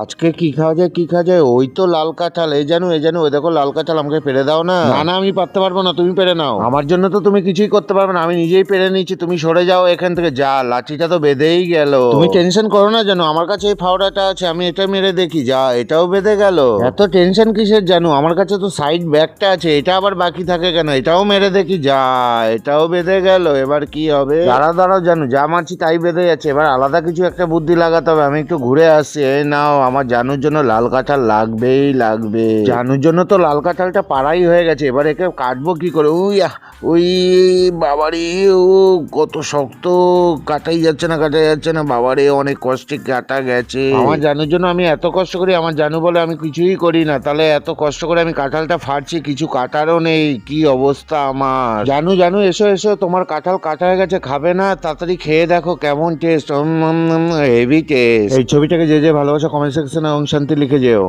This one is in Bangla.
আজকে কি খাওয়া যায় কি খাওয়া যায়? ওই তো লাল কাঁঠাল, এই জানো ওই দেখো লাল কাঁঠাল, আমাকে পেরে দাও না। না না, আমি পারতে পারবো না, তুমি পেরে নাও। আমার জন্য তো তুমি কিছুই করতে পারবে না, আমি নিজেই পেরে নিচ্ছি, তুমি সরে যাও এখান থেকে। যা, লাঠিটা তো বেঁধেই গেল। তুমি টেনশন করো না জানো, আমার কাছে এই ফাওড়াটা আছে, আমি এটা মেরে দেখি। যা, এটাও বেঁধে গেল। এত টেনশন কিসের জানো, আমার কাছে তো সাইড ব্যাগটা আছে, এটা আবার বাকি থাকে কেন? এটাও মেরে দেখি। যা, এটাও বেঁধে গেল। এবার কি হবে? দাঁড়াও জানো, যা মারছি তাই বেঁধে যাচ্ছে। এবার আলাদা কিছু একটা বুদ্ধি লাগাতে হবে, আমি একটু ঘুরে আসছি। এই নাও, আমার জানুর জন্য লাল কাঁঠাল লাগবেই লাগবে। জানুর জন্য তো লাল কাঁঠালটা পাড়াই হয়ে গেছে, এবার একে কাটবো কি করে? ওই বাবারে, ও কত শক্ত, কাটাই যাচ্ছে না বাবারে, অনেক কষ্টে কাটা গেছে। আমার জানুর জন্য আমি এত কষ্ট করি, আমার জানু বলে আমি কিছুই করি না, তাহলে এত কষ্ট করে আমি কাঁঠালটা ফাড়ছি, কিছু কাটারও নেই। কি অবস্থা আমার! জানু এসো, তোমার কাঁঠাল কাটা হয়ে গেছে, খাবে না? তাড়াতাড়ি খেয়ে দেখো কেমন টেস্ট, হেভি টেস্ট। এই ছবিটাকে যে ভালোবাসা কমেন্ট সেকশনে ওম শান্তি লিখে যেও।